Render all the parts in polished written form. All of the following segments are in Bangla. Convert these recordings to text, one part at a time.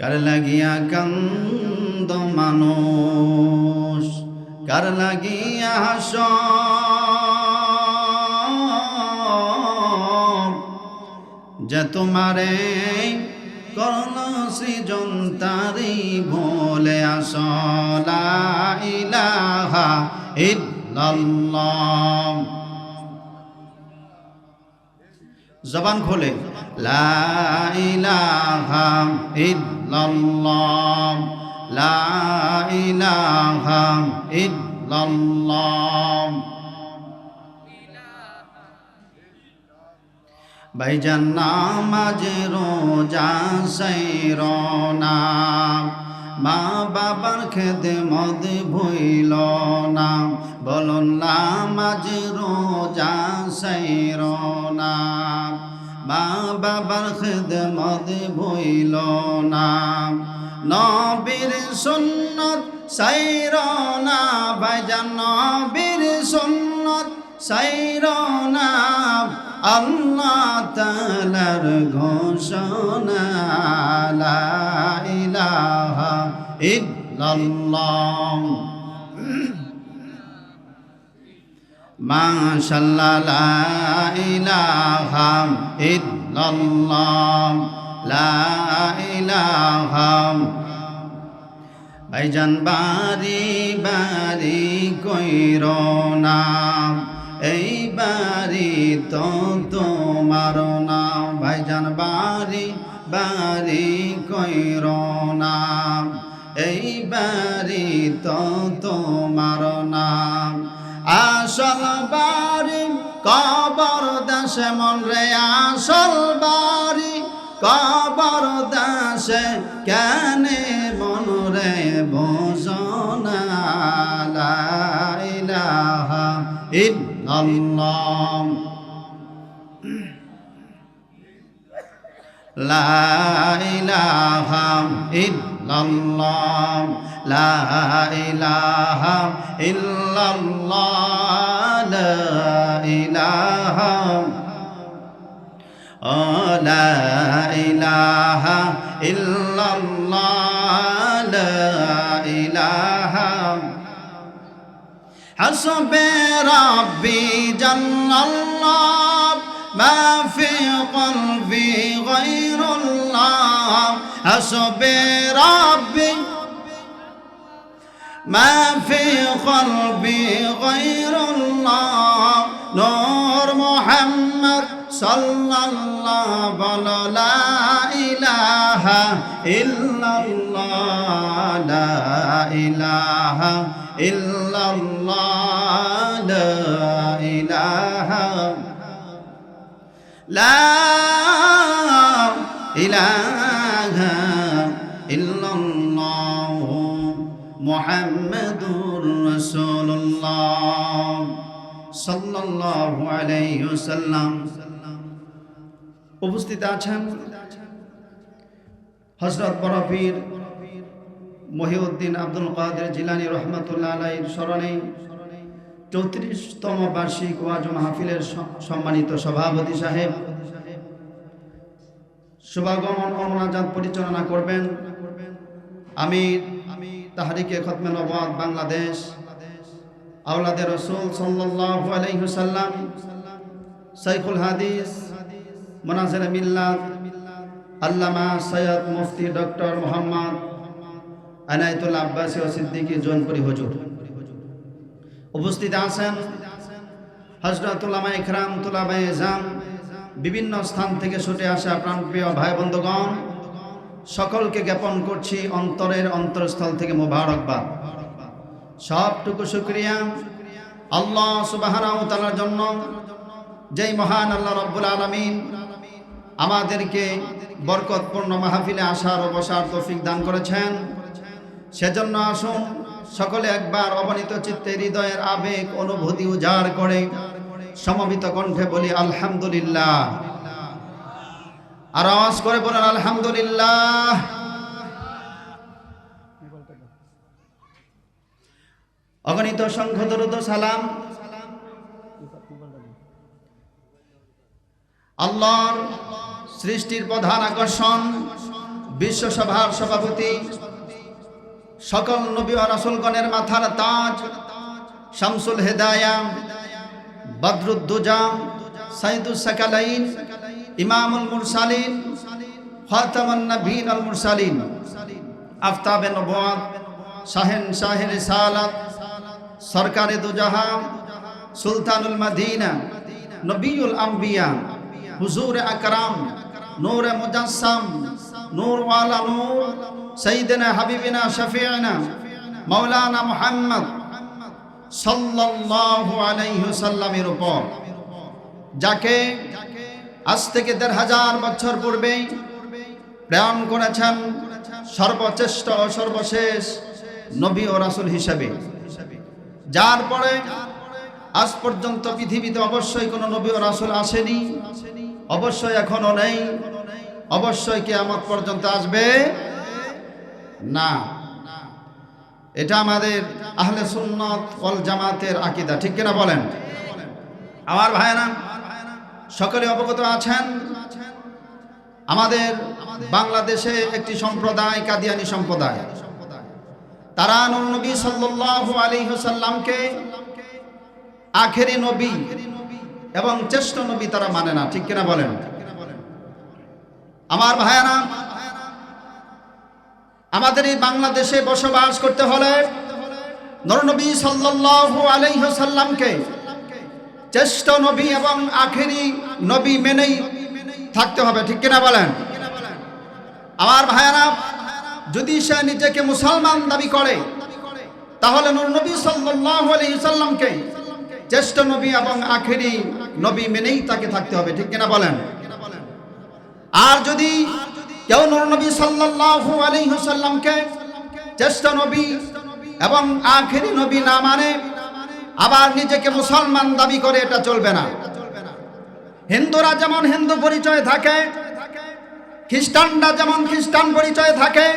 কার লাগিয়া কান্দ মানুষ, কার লাগিয়া হাস, যে তোমারে করল সৃজন তারি ভোলে আস। লা ইলাহা ইল্লাল্লাহ, জবান খোলে লা ইলাহা ইল্লাল্লাহ, লা ইলাহা ইল্লাল্লাহ। ভাইজান নামাজ রোজা সাইরনা, মা বাবার খেদমত ভুইল না, বলুন নামাজ রোজা সাইরনা, মা বাবার খেদমত ভুইল না। নবীর সুন্নত সাইরনা, ভাইজান নবীর সুন্নত সাইরনা, আল্লাহ তাআলার ঘোষণা লা ইলাহা ইল্লাল্লাহ। মাশাআল্লাহ লা ইলাহা ইল্লাল্লাহ, লা ইলাহা। ভাইজান বারি বারি কইরো না, এই বাড়ি তো তোমার না, ভাইজান বাড়ি বাড়ি কইর না, এই বাড়ি তো তোমার না। আসল বাড়ি কবর দেশে মন রে, আসল বাড়ি কবর দেশে, কেনে মন রে বোঝনা লা ইলাহা ইল্লাল্লাহ, লা ইলাহা ইল্লাল্লাহ, লা ইলাহা ইল্লাল্লাহ, লা ইলাহা, লা ইলাহা ইল্লাল্লাহ, লা ইলাহা। حسبي ربي جل الله ما في قلبي غير الله، حسبي ربي ما في قلبي غير الله، نور محمد صلى الله لا إله إلا الله، لا إله إلا الله، لا إله، لا إله إلا الله محمد رسول الله صلى الله عليه وسلم। উপস্থিত আছেন হযরত বড় পীর মহিউদ্দিন আব্দুল কাদের জিলানী রহমতুল্লাহ আলাইহির স্মরণে 34তম বার্ষিক ওয়াজ মাহফিলের সম্মানিত সভাপতি সাহেব শুভাগমন ও মোনাজাত পরিচালনা করবেন আমি তাহরিকে খতমে নবুয়ত বাংলাদেশ আওলাদে রাসূল সাল্লাল্লাহু আলাইহি ওয়াসাল্লাম শাইখুল হাদিস মুনাজির মিল্লাত আল্লামা সৈয়দ মুফতি ডক্টর মোহাম্মদ আনায়েতুল আব্বাসী ও সিদ্দিকী জৌনপুরী হুজুর। উপস্থিত আছেন হযরত উলামায়ে ইকরাম, তুলাবায়ে ইলজাম, বিভিন্ন স্থান থেকে ছুটে আসা প্রাণপ্রিয় ভাই বন্ধুগণ, সকলকে জ্ঞাপন করছি অন্তরের অন্তরস্থল থেকে মোবারকবাদ। সবটুকু শুকরিয়া আল্লাহ সুবহানাহু ওয়া তাআলার জন্য, যেই মহান আল্লাহ রাব্বুল আলামিন আমাদেরকে বরকতপূর্ণ মাহফিলে আসার ও বসার তৌফিক দান করেছেন। সেজন্য আসুন সকলে একবার অবনীত চিত্তে হৃদয়ের আবেগ অনুভূতি উজাড় করে সমবেত কণ্ঠে বলি আলহামদুলিল্লাহ। আর আওয়াজ করে বলেন আলহামদুলিল্লাহ। অগণিত সংখ্য দরুদ ও সালাম আল্লাহর সৃষ্টির প্রধান আকর্ষণ বিশ্বসভার সভাপতি, সকল নবী ও রাসূলগণের মাথার তাজ, শামসুল হেদায়া, বদরুদ্দুজা, সাইয়্যিদুস সাকালাইন, ইমামুল মুরসালিন, খাতামুন নবিয়্যিন আল মুরসালিন, আফতাবে নবুওয়াত, শাহেনশাহে রিসালাত, সরকারে দুজাহান, সুলতানুল মদিনা, নবিয়ুল আম্বিয়া, হুজুর আকরাম, নূর মুজাসসাম, নূর ওয়ালা নূর, সাইয়্যিদিনা হাবিবিনা শফিঈনা মাওলানা মুহাম্মদ সাল্লাল্লাহু আলাইহি ওয়াসাল্লামের উপর, যাকে আজ থেকে ১৫০০ বছর পূর্বে প্রেরণ করেছেন সর্বশ্রেষ্ঠ ও সর্বশেষ নবী ও রাসূল হিসেবে, যার পরে আজ পর্যন্ত পৃথিবীতে অবশ্যই কোনো নবী ও রাসূল আসেনি, অবশ্যই এখনো নেই, অবশ্যই কিয়ামত পর্যন্ত আসবে না। এটা আমাদের আহলে সুন্নাত ওয়াল জামাতের আকীদা, ঠিক কিনা বলেন? আমার ভাইরা সকলে অবগত আছেন, আমাদের বাংলাদেশে একটি সম্প্রদায়, কাদিয়ানী সম্প্রদায়, তারা নবী সাল্লাল্লাহু আলাইহি ওয়াসাল্লামকে আখেরি নবী এবং শ্রেষ্ঠ নবী তারা মানে না, ঠিক কিনা বলেন? আমার ভাইরা, আমাদের এই বাংলাদেশে বসবাস করতে হলে নবী সাল্লাল্লাহু আলাইহি ওয়াসাল্লামকে শ্রেষ্ঠ নবী এবং আখেরি নবী মেনেই থাকতে হবে, ঠিক কিনা বলেন? আমার ভাইরা, যদি সে নিজেকে মুসলমান দাবি করে তাহলে নবী সাল্লাল্লাহু আলাইহি ওয়াসাল্লামকে শ্রেষ্ঠ নবী এবং আখেরি নবী মেনেই তাকে থাকতে হবে, ঠিক কিনা বলেন? আর যদি কেউ নবী সাল্লাল্লাহু আলাইহি ওয়াসাল্লামকে শ্রেষ্ঠ নবী এবং আখেরি নবী না মানে আবার নিজেকে মুসলমান দাবি করে, এটা চলবে না। হিন্দুরা যেমন হিন্দু পরিচয় থাকে, খ্রিস্টানরা যেমন খ্রিস্টান পরিচয় থাকে,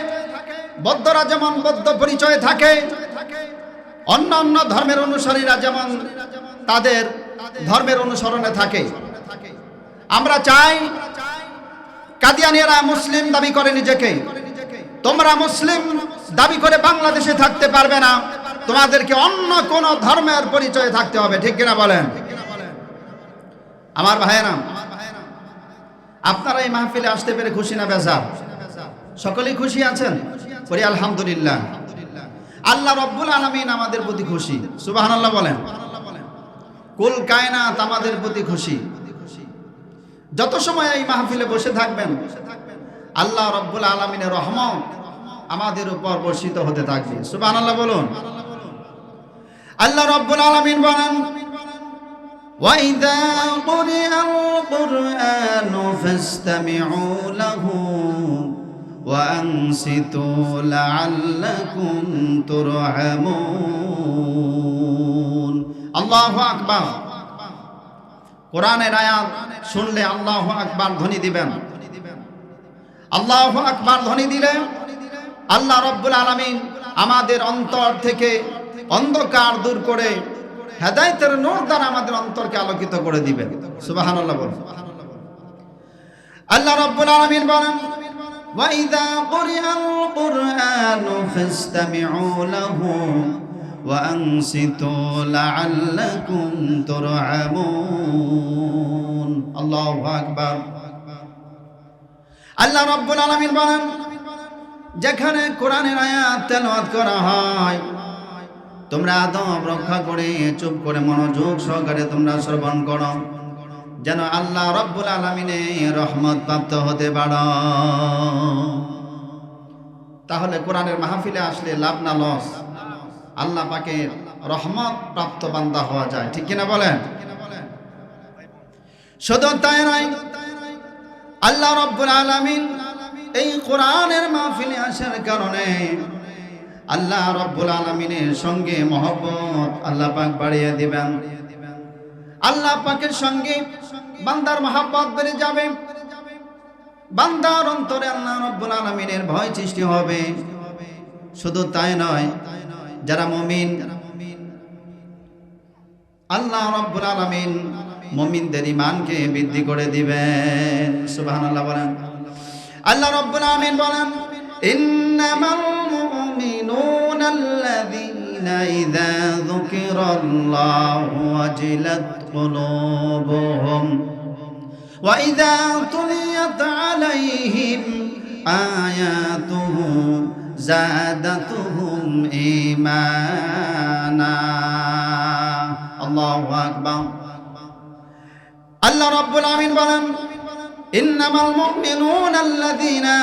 বৌদ্ধরা যেমন বৌদ্ধ পরিচয় থাকে, অন্যান্য ধর্মের অনুসারীরা যেমন তাদের ধর্মের অনুসরণে থাকে। আমরা চাই, কাদিয়ানীরা মুসলিম দাবি করে নিজেকে, তোমরা মুসলিম দাবি করে বাংলাদেশে থাকতে পারবে না, তোমাদেরকে অন্য কোন ধর্মের পরিচয় থাকতে হবে, ঠিক কিনা বলেন? আমার ভাইয়েরা, আপনারা এই মাহফিলে আসতে পেরে খুশি না বেজার? সকলেই খুশি আছেন? বলি আলহামদুলিল্লাহ। আল্লাহ রব্বুল আলামিন আমাদের প্রতি খুশি, সুবহানাল্লাহ বলেন। কুল কায়নাত আমাদের প্রতি খুশি। যত সময় এই মাহফিলে বসে থাকবেন, আল্লাহ রব্বুল আলামিনের রহমত আমাদের উপর বর্ষিত হতে থাকবে, সুবহানাল্লাহ বলুন। আল্লাহ রব্বুল আলামিন বলেন, وَإِذَا قُرِئَ الْقُرْآنُ فَاسْتَمِعُوا لَهُ وَأَنصِتُوا لَعَلَّكُمْ تُرْحَمُونَ। আল্লাহু আকবার। কোরআনের আয়াত শুনলে আল্লাহু আকবার ধ্বনি দিবেন। আল্লাহু আকবার ধ্বনি দিলে আল্লাহ রব্বুল আলামিন আমাদের অন্তর থেকে অন্ধকার দূর করে হেদায়েতের নূর দ্বারা আমাদের অন্তরকে আলোকিত করে দিবেন, সুবহানাল্লাহ বলুন। আল্লাহ রব্বুল আলামিন বলেন, وَإِذَا قُرِئَ الْقُرْآنُ فَاسْتَمِعُوا لَهُ وَأَنصِتُوا لَعَلَّكُمْ تُرْحَمُونَ। আল্লাহু আকবার। আল্লাহ রব্বুল আলামিন বলেন, যেখানে কোরআনের আয়াত তেলাওয়াত করা হয় তোমরা আদব রক্ষা করে চুপ করে মনোযোগ সহকারে তোমরা শ্রবণ করো, যেন আল্লাহ রব্বুল আলামিনের রহমত প্রাপ্ত হতে পারো। তাহলে কোরআনের মাহফিলে আসলে লাভ না লস? আল্লাহ পাকের রহমত প্রাপ্ত বান্দা হওয়া যায়, ঠিক কিনা বলেন? শুধু তাই নয়, আল্লাহ রব্বুল আলামিন এই কোরআনের মাহফিলে আসার কারণে আল্লাহ রব্বুল আলামিনের সঙ্গে মহব্বত আল্লাহ পাক বাড়িয়ে দিবেন। আল্লাহ পাকের সঙ্গে বান্দার মহব্বত বেড়ে যাবে, বান্দার অন্তরে আল্লাহ রব্বুল আলামিনের ভয় সৃষ্টি হবে। শুধু তাই নয়, যারা মুমিন, আল্লাহ রব্বুল আলামিন মুমিনদের ঈমানকে বৃদ্ধি করে দিবেন, সুবহানাল্লাহ বলেন। আল্লাহ রাব্বুল আলামিন বলেন ইন্নামাল মুমিনুনাল্লাযীনা ইযা যুকিরাল্লাহু ওয়াজিলাত কুলুবুহুম ওয়া ইযা তুলিয়াত আলাইহিম আয়াতুহু যাদাতুহুম ঈমানা। আল্লাহু আকবার। আল্লাহ রাব্বুল আলামিন বলেন ইন্নামাল মুমিনুনাল্লাযীনা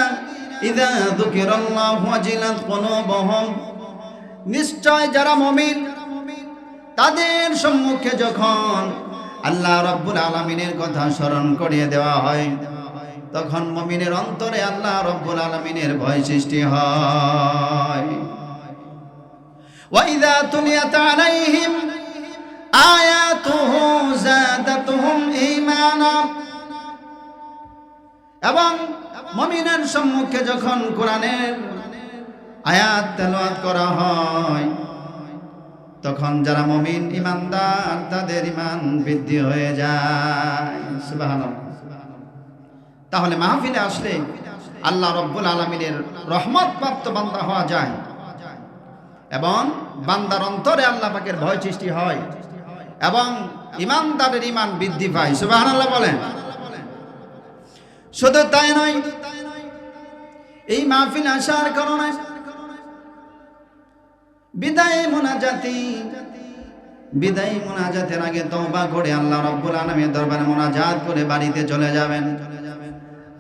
ইযা যুকিরাল্লাহু ওয়াজিলাত কুলুবুহুম, নিশ্চয় যারা মুমিন তাদের সম্মুখে যখন আল্লাহ রাব্বুল আলামিনের কথা স্মরণ করিয়ে দেওয়া হয় তখন মুমিনের অন্তরে আল্লাহ রাব্বুল আলামিনের ভয় সৃষ্টি হয়। ওয়া ইযা তুলিয়াত আলাইহিম আয়াতুহু যাদাতুহুম ঈমানা, এবং মুমিনের সম্মুখে যখন কোরআনের আয়াত তেলাওয়াত করা হয় তখন যারা মুমিন ঈমানদার তাদের ঈমান বৃদ্ধি হয়ে যায়। সুবহানাল্লাহ। তাহলে মাহফিলে আসলে আল্লাহ রাব্বুল আলামিনের রহমত প্রাপ্ত বান্দা হওয়া যায় এবং বান্দার অন্তরে আল্লাহ পাকের ভয় সৃষ্টি হয় এবং ঈমানদারের ঈমান বৃদ্ধি পায়। সুবহানাল্লাহ বলেন। শুধু তাই নয়, এই মাহফিল আসার কারণে বিদায় মুনাজাতের আগে তওবা করে আল্লাহ রাব্বুল আলামিনের দরবারে মুনাজাত করে বাড়িতে চলে যাবেন।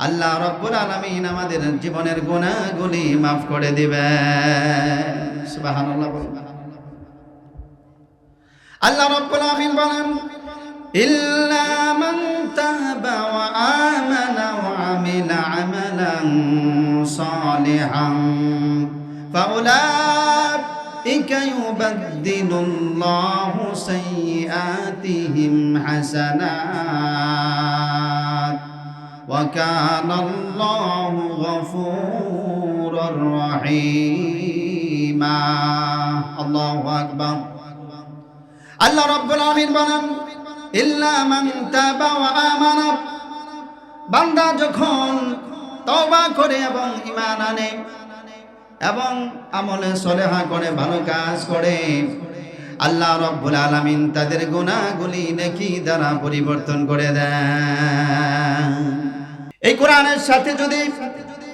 আল্লাহ রাব্বুল আলামিন আমাদের জীবনের গুনাহগুলি মাফ করে দিবেন। সুবহানাল্লাহ বলেন। আল্লাহ রাব্বুল আলামিন বলেন ইল্লা মান তাবা ওয়া আমানা ওয়া আমিলা আমালান সালিহান ফাউলাইকা ইউবাদদিলুল্লাহু সাইয়্যাতিহিম হাসানাত ওয়া কানাল্লাহু গফুরুর রহিমা। আল্লাহু আকবার। আল্লাহ রাব্বুল আলামিন বলেন ইল্লা মান তাবা ওয়া আমানা, বান্দা যখন তওবা করে এবং ঈমান আনে এবং আমলে সলেহা করে ভালো কাজ করে আল্লাহ রাব্বুল আলামিন তাদের গুনাহগুলি নেকি দ্বারা পরিবর্তন করে দেন। এই কোরআনের সাথে যদি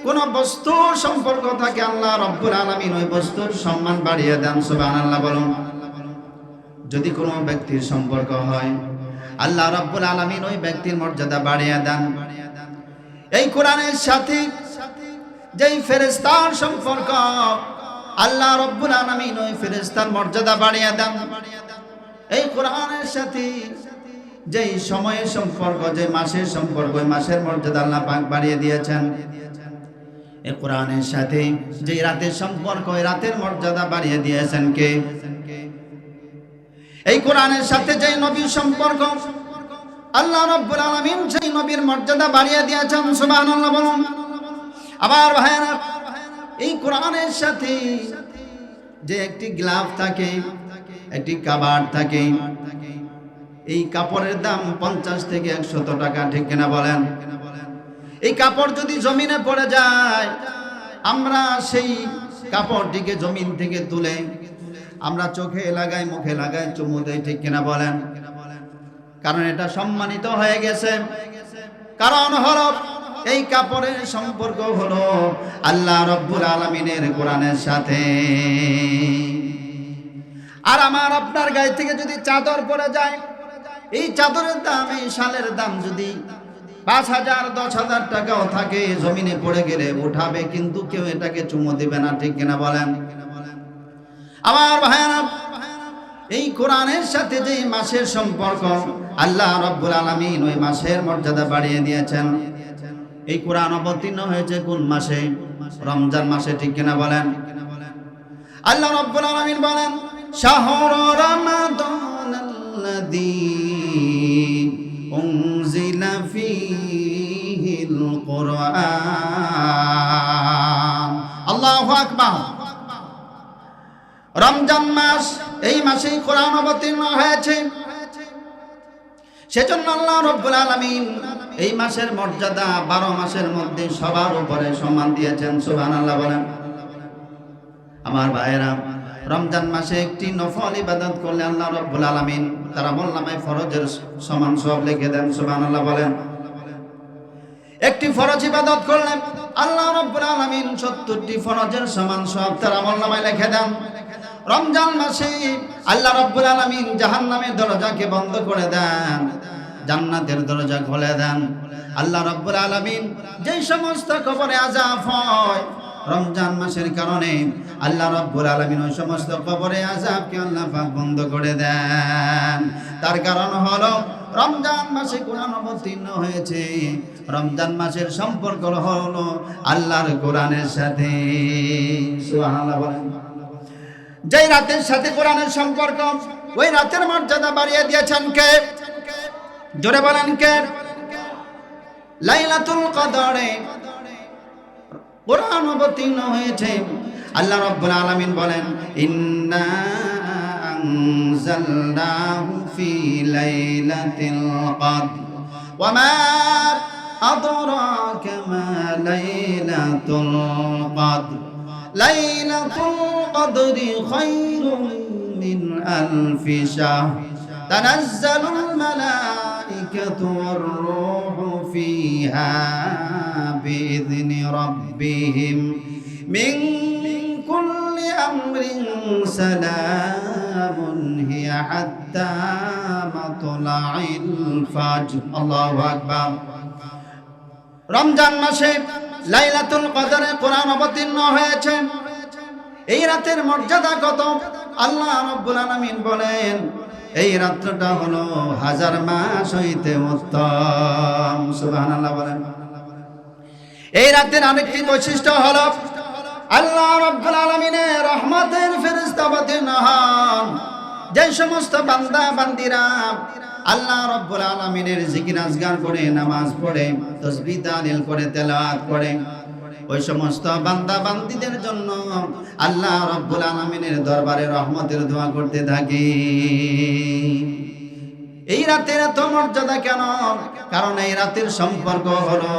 কোনো বস্তুর সম্পর্ক থাকে আল্লাহ রাব্বুল আলামিন ওই বস্তুর সম্মান বাড়িয়ে দেন। সুবহানাল্লাহ বলুন। যদি কোনো ব্যক্তির সম্পর্ক হয় আল্লাহ রাব্বুল আলামিন ওই ব্যক্তির মর্যাদা বাড়িয়ে দেন। এই কোরআনের সাথে যেই ফেরেশতার সম্পর্ক আল্লাহ রাব্বুল আলামিন ওই ফেরেশতার মর্যাদা বাড়িয়ে দেন। এই কোরআনের সাথে যেই সময়ের সম্পর্ক, যে মাসের সম্পর্ক, ওই মাসের মর্যাদা আল্লাহ পাক বাড়িয়ে দিয়েছেন। এই কোরআনের সাথে যেই রাতের সম্পর্ক, ওই রাতের মর্যাদা বাড়িয়ে দিয়েছেন কে? এই কোরআনের সাথে যেই নবীর সম্পর্ক আল্লাহ রাব্বুল আলামিন সেই নবীর মর্যাদা বাড়িয়ে দিয়েছেন। সুবহানাল্লাহ বলুন। আবার ভাইরা, এই কোরআনের সাথে যে একটি গ্লাভ থাকে, একটি কাবাড় থাকে, এই কাপড়ের দাম 50 থেকে 100 টাকা, ঠিক কিনা বলেন? এই কাপড় যদি জমিনে পড়ে যায় আমরা সেই কাপড়টিকে জমিন থেকে তুলে আমরা চোখে লাগাই, মুখে লাগাই, চুমু দেই, ঠিক কিনা বলেন? কারণ এটা সম্মানিত হয়ে গেছে। কারণ হলো এই কাপড়ের সম্পর্ক হলো আল্লাহ রাব্বুল আলামিনের কোরআনের সাথে। আর আমার আপনার গায়ে থেকে যদি চাদর পড়ে যায়, এই চাদরের দাম, এই শালের দাম যদি 5,000 10,000 টাকাও থাকে, জমিনে পড়ে গেলে উঠাবে কিন্তু কেউ এটাকে চুমু দিবে না, ঠিক কিনা বলেন? আমার ভাইরা, এই কোরআনের সাথে যে মাসের সম্পর্ক আল্লাহ রাব্বুল আলামিন ওই মাসের মর্যাদা বাড়িয়ে দিয়েছেন। এই কোরআন অবতীর্ণ হয়েছে কোন মাসে? রমজান মাসে, ঠিক কিনা বলেন? আল্লাহ রাব্বুল আলামিন বলেন শাহরু রমাদানাল্লাযী উনজিলা ফীহিল কুরআন। আল্লাহু আকবার। রমজান মাস, এই মাসেই কোরআন অবতীর্ণ হয়েছে। সেজন্য আল্লাহ রাব্বুল আলামিন এই মাসের মর্যাদা 12 মাসের মধ্যে সবার উপরে সম্মান দিয়েছেন। সুবহানাল্লাহ বলেন। আমার ভাইয়েরা, রমজান মাসে একটি নফল ইবাদত করলে আল্লাহ রাব্বুল আলামিন তার আমলনামায় ফরজের সমান সওয়াব লিখে দেন। সুবহানাল্লাহ বলেন। একটি ফরজ ইবাদত করলে আল্লাহ রাব্বুল আলামিন 70টি ফরজের সমান সওয়াব তার আমলনামায় লিখে দেন। রমজান মাসে আল্লাহ রাব্বুল আলামিন জাহান্নামের দরজাকে বন্ধ করে দেন, জান্নাতের দরজা খুলে দেন। আল্লাহ রাব্বুল আলামিন যেই সমস্ত কবরে আযাব হয় রমজান মাসের কারণে, আল্লাহ রাব্বুল আলামিন ওই সমস্ত কবরে আযাবকে আল্লাহ পাক বন্ধ করে দেন। তার কারণ হলো রমজান মাসে কোরআন অবতীর্ণ হয়েছে। রমজান মাসের সম্পর্ক হলো আল্লাহর কোরআনের সাথে। সুবহানাল্লাহ বলেন। যেই রাতের সাথে কোরআনের সম্পর্ক, ওই রাতের মর্যাদা বাড়িয়ে দিয়েছেন কে? জোরে বলেন কে? লাইলাতুল কদরে কোরআন অবতীর্ণ হয়েছে। আল্লাহ রাব্বুল আলামিন বলেন, ইন্না আনজালনাহু ফি লাইলাতিল কদর ওয়া মা আদরাকা মা লাইলাতুল কদর লাইলাতুল কদরি খায়রুম মিন আলফি শাহর তানাজ্জালুল মালাইকাতু ওয়ার রূহু ফিহা বিইذনি রাব্বিহিম মিন কুল্লি আমরিন সালামুন হিয়া হাত্তা মাতলাইল ফাজর। আল্লাহু আকবার। রমজান মাসে লাইলাতুল কদরে কোরআন অবতীর্ণ হয়েছে। এই রাতের মর্যাদা কত? আল্লাহ রাব্বুল আলামিন বলেন, এই রাতটা হলো 1000 মাস হইতে উত্তম। সুবহানাল্লাহ বলেন। এই রাতের আরেকটি বৈশিষ্ট্য হলো আল্লাহ রাব্বুল আলামিনের রহমতের ফেরেশতা অবতীর্ণ হন। যে সমস্ত বান্দা বান্দিরা আল্লাহ রাব্বুল আলামিনের জিকির আজগার করে, নামাজ পড়ে, তাসবিহ তাহলিল করে, তেলাওয়াত করে, ওই সমস্ত বান্দা বান্দীদের জন্য আল্লাহ রাব্বুল আলামিনের দরবারে রহমতের দোয়া করতে থাকি। এই রাতের এত মর্যাদা কেন? কারণ এই রাতের সম্পর্ক হলো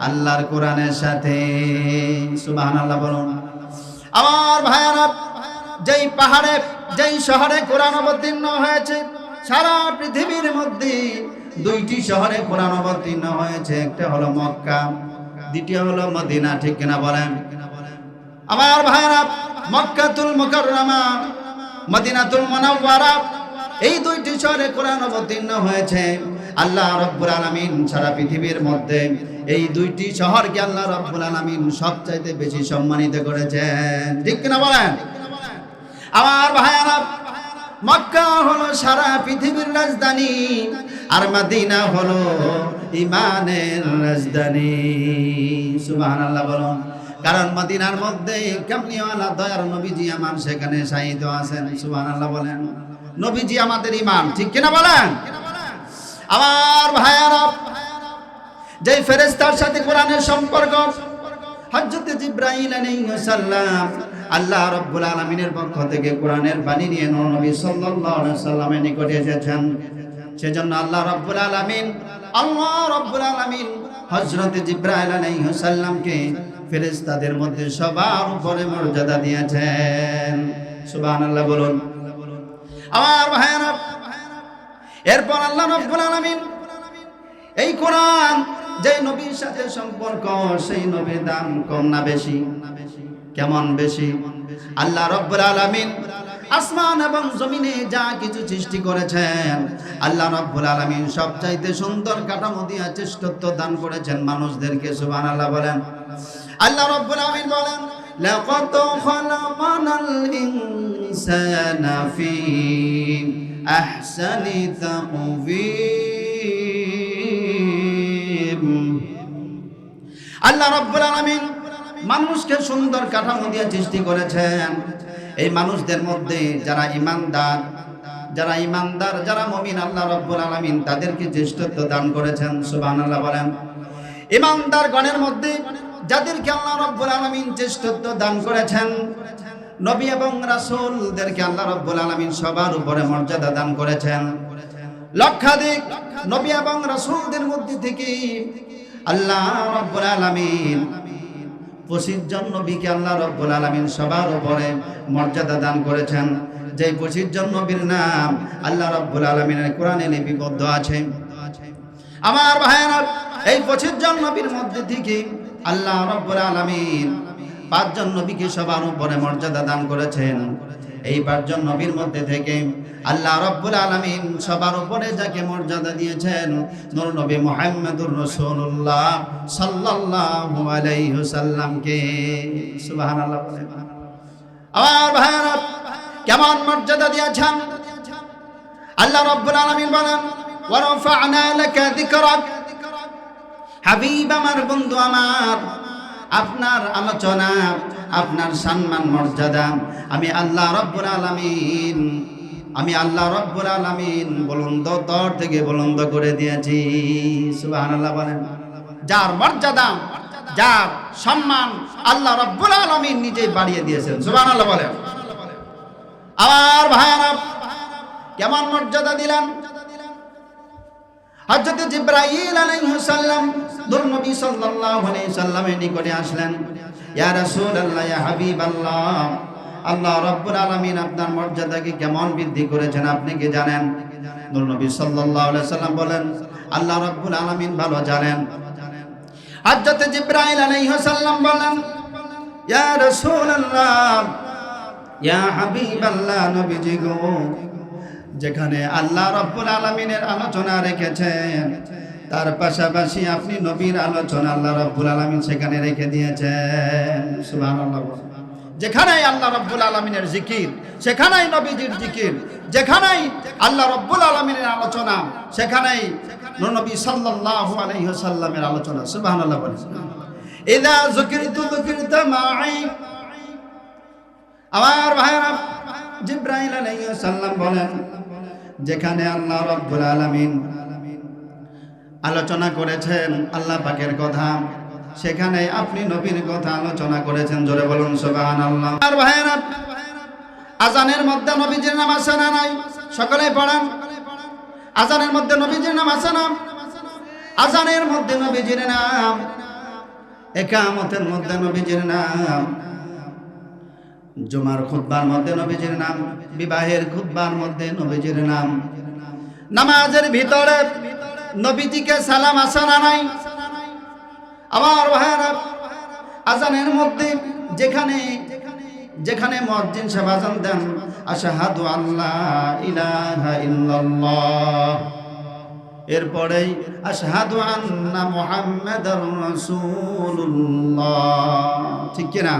আল্লাহর কোরআনের সাথে। সুবহানাল্লাহ বলুন। আমার ভাইয়ারা, যেই পাহাড়ে, যেই শহরে কোরআন অবতীর্ণ হয়েছে, সারা পৃথিবীর মধ্যে 2টি শহরে কোরআন অবতীর্ণ হয়েছে। একটা হলো মক্কা, দ্বিতীয় হলো মদিনা। ঠিক কিনা বলেন? আমার ভাইরা, মক্কাতুল মুকাররমা, মদিনাতুল মুনাওয়ারা, এই 2টি শহরে কোরআন অবতীর্ণ হয়েছে। আল্লাহ রাব্বুল আলামিন সারা পৃথিবীর মধ্যে এই 2টি শহরকে আল্লাহ রাব্বুল আলামিন সবচাইতে বেশি সম্মানিত করেছেন। ঠিক কিনা বলেন? আমার ভাইরা, মক্কা হলো সারা পৃথিবীর রাজধানী, আর মদিনা হলো ঈমানের রাজধানী। সুবহানাল্লাহ বলুন। কারণ মদিনার মধ্যে কামলিওয়ালা দয়ার নবীজি আমার সেখানে শায়িত আছেন। সুবহানাল্লাহ বলেন। নবীজি আমাদের ঈমান। ঠিক কিনা বলেন? আমার ভাইয়ারা, যেই ফেরেশতার সাথে কোরআনের সম্পর্ক, হযরত জিবরাইল আলাইহিস সালাম আল্লাহ রাব্বুল আলামিনের পক্ষ থেকে কোরআনের বাণী নিয়ে নবী সাল্লাল্লাহু আলাইহি ওয়াসাল্লামের নিকটে এসেছেন। সেজন্য আল্লাহ রাব্বুল আলামিন হযরত জিবরাইল আলাইহিস সালামকে ফেরেশতাদের মধ্যে সবার উপরে মর্যাদা দিয়েছেন। সুবহানাল্লাহ বলুন। আমার ভাইরা, এরপর আল্লাহ রাব্বুল আলামিন এই কোরআন যে নবীর সাথে সম্পর্ক, সেই নবীর দাম কম না বেশি? কেমন বেশি? আল্লাহ রাব্বুল আলামিন আসমান এবং জমিনে যা কিছু সৃষ্টি করেছেন, আল্লাহ রাব্বুল আলামিন সবচাইতে সুন্দর কাঠামো দিয়ে শ্রেষ্ঠত্ব দান করেছেন মানুষদেরকে। সুবহানাল্লাহ বলেন। আল্লাহ রাব্বুল আলামিন বলেন, লাকাদ খালাকনাল ইনসানা ফি আহসানি তাকওয়িম। আল্লাহ রাব্বুল আলামিন মানুষকে সুন্দর কাঠামো দিয়ে সৃষ্টি করেছেন। এই মানুষদের মধ্যে যারা ঈমানদার, যারা মুমিন, আল্লাহ রাব্বুল আলামিন তাদেরকে শ্রেষ্ঠত্ব দান করেছেন। সুবহানাল্লাহ বলেন। ঈমানদার গণের মধ্যে যাদেরকে আল্লাহ রাব্বুল আলামিন শ্রেষ্ঠত্ব দান করেছেন, নবী এবং রাসূলদেরকে আল্লাহ রাব্বুল আলামিন সবার উপরে মর্যাদা দান করেছেন। লক্ষাধিক নবী এবং রাসূলদের মধ্যে থেকে আল্লাহ রাব্বুল আলামিন 25 জন নবীকে আল্লাহ রাব্বুল আলামিন সবার উপরে মর্যাদা দান করেছেন। যে 25 জন নবীর নাম আল্লাহ রাব্বুল আলামিনের কোরআনে লিপিবদ্ধ আছে। আমার ভাইয়েরা, এই 25 জন নবীর মধ্যে থেকে আল্লাহ রাব্বুল আলামিন 5 জন নবীকে সবার উপরে মর্যাদা দান করেছেন। এই 5 জন নবীর মধ্যে থেকে আল্লাহ রাব্বুল আলামিন সবার উপরে যাকে মর্যাদা দিয়েছেন, নূর নবী মুহাম্মদুর রাসূলুল্লাহ সাল্লাল্লাহু আলাইহি ওয়াসাল্লামকে। সুবহানাল্লাহ বলেন। আমার ভাইয়েরা, কেমন মর্যাদা দিয়েছেন আল্লাহ রাব্বুল আলামিন বলেন, ওয়া রাফা'না লাকা যিকরাক। হাবিব আমার, বন্ধু আমার, আপনার আলোচনা, আপনার সম্মান মর্যাদা আমি আল্লাহ রাব্বুল আলামিন বুলন্দ তর থেকে বুলন্দ করে দিয়েছি। সুবহানাল্লাহ বলেন। যার মর্যাদা, যার সম্মান আল্লাহ রাব্বুল আলামিন নিজেই বাড়িয়ে দিয়েছেন। সুবহানাল্লাহ বলেন। আমার ভাইরা, কেমন মর্যাদা দিলেন। হযরত জিবরাইল আলাইহিস সালাম নূর নবী সাল্লাল্লাহু আলাইহি সাল্লামের নিকটে আসলেন। ইয়া রাসূলুল্লাহ, ইয়া হাবিবাল্লাহ, আল্লাহ রাব্বুল আলামিন আপনার মর্যাদাকে কেমন বৃদ্ধি করেছেন আপনি কি জানেন? নূর নবী সাল্লাল্লাহু আলাইহি সাল্লাম বলেন, আল্লাহ রাব্বুল আলামিন ভালো জানেন। হযরত জিবরাইল আলাইহিস সালাম বলেন, ইয়া রাসূলুল্লাহ, ইয়া হাবিবাল্লাহ, নবীজি গো, যেখানে আল্লাহ রাব্বুল আলামিনের আলোচনা রেখেছেন তার পাশাপাশি আপনি নবীর আলোচনা আল্লাহ রাব্বুল আলামিন সেখানে রেখে দিয়েছেন। সুবহানাল্লাহ। যেখানেই আল্লাহ রাব্বুল আলামিনের জিকির সেখানেই নবীজির জিকির, যেখানেই আল্লাহ রাব্বুল আলামিনের আলোচনা সেখানেই নবী সাল্লাল্লাহু আলাইহি ওয়াসাল্লামের আলোচনা। সুবহানাল্লাহ বলেন। ইযা যুকিরতু যুকিরতা মাই। আমার ভাইরা, জিবরাইল আলাইহিস সালাম বলেন, যেখানে আল্লাহ রাব্বুল আলামিন আলোচনা করেছেন আল্লাহ পাকের কথা, সেখানে আপনি নবীর কথা আলোচনা করেছেন। জোরে বলুন সুবহানাল্লাহ। আর ভাইরা, আজানের মধ্যে নবীজির নাম আছে না নাই? সকলেই পড়েন। আজানের মধ্যে নবীজির নাম আছে না? আজানের মধ্যে নবীজির নাম, ইকামতের মধ্যে নবীজির নাম, জুমার খুতবার মধ্যে নবীজির নাম, বিবাহের খুতবার মধ্যে নবীজির নাম, নামাজের ভিতরে নবীজিকে সালাম আছে না নাই? আমার ভাইরা, আজানের মধ্যে যেখানে যেখানে মুয়াজ্জিন সাহেব আযান দেন, আশহাদু আল্লা ইলাহা ইল্লাল্লাহ, এরপরেই আশহাদু আন্না মুহাম্মাদার রাসূলুল্লাহ, ঠিক কি না?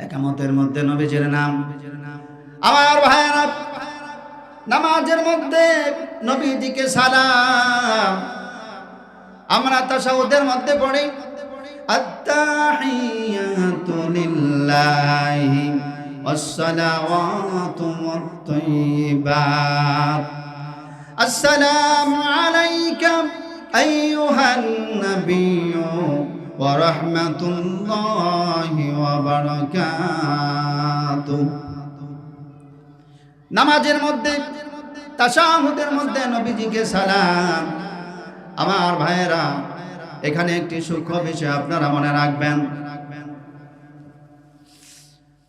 ইকামতের মধ্যে নবীজির নাম। আমার ভাইরা, নামাজের মধ্যে নবীজিকে সালাম। আমরা তাশাহুদের মধ্যে পড়ি, আত্তাহিয়াতু লিল্লাহি ওয়াসসালাওয়াতু ওয়াত-তাইয়্যিবাত, আসসালামু আলাইকা আইয়ুহান নাবিয়্যু ওয়া রাহমাতুল্লাহি ওয়া বারাকাতুহু। নামাজের মধ্যে তাশাহুদের মধ্যে নবীজিকে সালাম। আমার ভাইয়েরা, এখানে একটি সূক্ষ্ম বিষয় আপনারা মনে রাখবেন।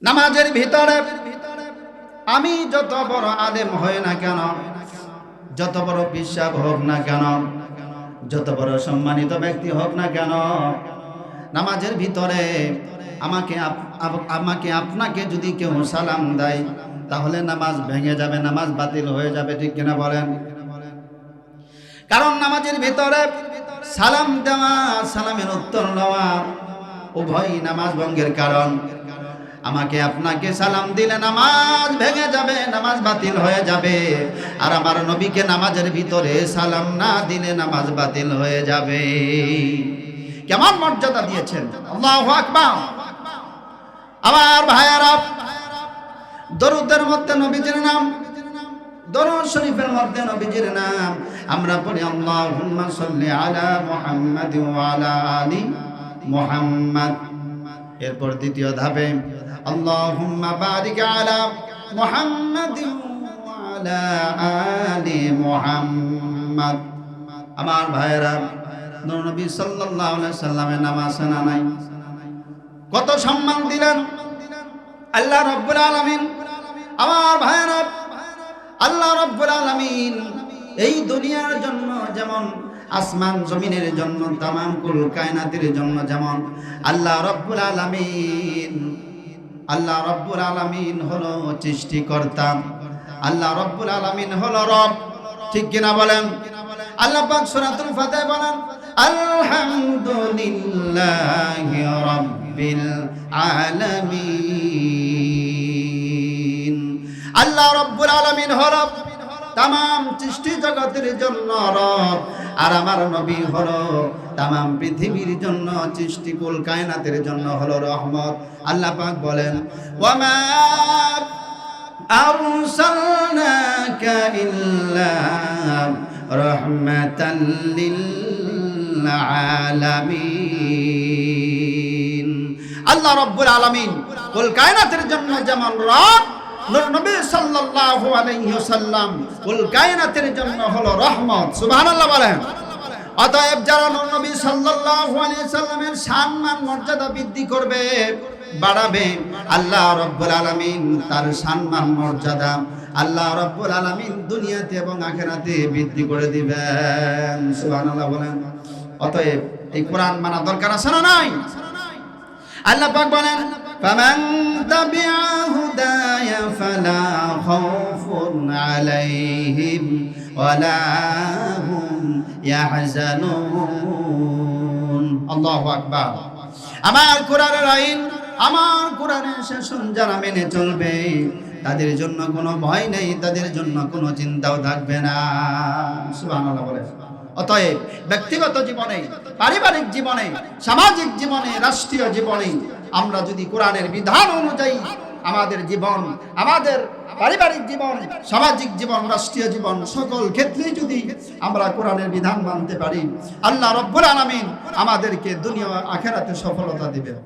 নামাজের ভিতরে আমি যত বড় আলেম হই না কেন, যত বড় বিশ্বাস হোক না কেন, যত বড় সম্মানিত ব্যক্তি হোক না কেন, নামাজের ভিতরে আমাকে আপনাকে যদি কেউ সালাম দেয় তাহলে নামাজ ভেঙে যাবে, নামাজ বাতিল হয়ে যাবে, ঠিক কিনা বলেন? কারণ নামাজের ভিতরে সালাম দেওয়া, সালামের উত্তর দেওয়া উভয় নামাজ ভঙ্গের কারণ। আমাকে আপনাকে সালাম দিলে নামাজ ভেঙে যাবে, নামাজ বাতিল হয়ে যাবে। আর আমার নবীকে নামাজের ভিতরে সালাম না দিলে নামাজ বাতিল হয়ে যাবে। কেমন মর্যাদা দিয়েছেন, আল্লাহু আকবার। আমার ভাইয়ারা, দরুদের মধ্যে নবীজির নাম, দরুদ শরীফের মধ্যে নবীজির নাম আমরা পড়ি, আল্লাহুম্মা সাল্লি আলা মুহাম্মাদ ওয়া আলা আলি মুহাম্মাদ। এরপর দ্বিতীয় ধাপে আল্লাহুম্মা বারিক আলা মুহাম্মাদ ওয়া وعلى آل محمد আমার ভাইরা নবী সাল্লাল্লাহু আলাইহি সাল্লামের নামাজ না নাই কত সম্মান দিলেন আল্লাহ রাব্বুল আলামিন আমার ভাইরা আল্লাহ রাব্বুল আলামিন এই দুনিয়ার জন্য যেমন আসমান জমিনের জন্য तमाम কুল কায়নাতের জন্য যেমন আল্লাহ রাব্বুল আলামিন হলো সৃষ্টিকর্তা আল্লাহ রাব্বুল আলামিন হলো রব ঠিক কিনা বলেন আল্লাহ পাক সূরাতুল ফাতিহা বলেন আলহামদুলিল্লাহি রাব্বিল আলামিন আল্লাহ রাব্বুল আলামিন হলো तमाम সৃষ্টি জগতের জন্য রব আর আমার নবী হলো तमाम পৃথিবীর জন্য সৃষ্টি কুল কায়নাতের জন্য হলো রহমত আল্লাহ পাক বলেন ওয়ামা আরসালনাকা ইল্লা রাহমাতাল লিল আলামিন আল্লাহ রাব্বুল আলামিন কুল কায়নাতের জন্য যেমন রব নূর নবী সাল্লাল্লাহু আলাইহি ওয়াসাল্লাম কুল কায়নাতের জন্য হলো রহমত সুবহানাল্লাহ বলেন অতএব যারা নূর নবী সাল্লাল্লাহু আলাইহি ওয়াসাল্লামের সম্মান মর্যাদা বৃদ্ধি করবে বাড়াবে আল্লাহ রাব্বুল আলামিন তার সম্মান মর্যাদা আল্লাহ রাব্বুল আলামিন দুনিয়াতে এবং আখিরাতে বৃদ্ধি করে দিবেন সুবহানাল্লাহ বলেন অতএব এই কোরআন মানা দরকার আছে না নাই আল্লাহ পাক বলেন فمن تبع هداي فلا خوف عليهم ولا هم يحزنون الله أكبر আমার কোরআনের আইন আমার কোরআনের শাসন যারা মেনে চলবে তাদের জন্য কোনো ভয় নেই তাদের জন্য কোনো চিন্তাও থাকবে না সুবহানাল্লাহ বলে অতএব ব্যক্তিগত জীবনে পারিবারিক জীবনে সামাজিক জীবনে রাষ্ট্রীয় জীবনে আমরা যদি কোরআনের বিধান অনুযায়ী আমাদের জীবন আমাদের পারিবারিক জীবন সামাজিক জীবন রাষ্ট্রীয় জীবন সকল ক্ষেত্রে যদি আমরা কোরআনের বিধান মানতে পারি আল্লাহ রাব্বুল আলামিন আমাদেরকে দুনিয়া ও আখিরাতে সফলতা দিবেন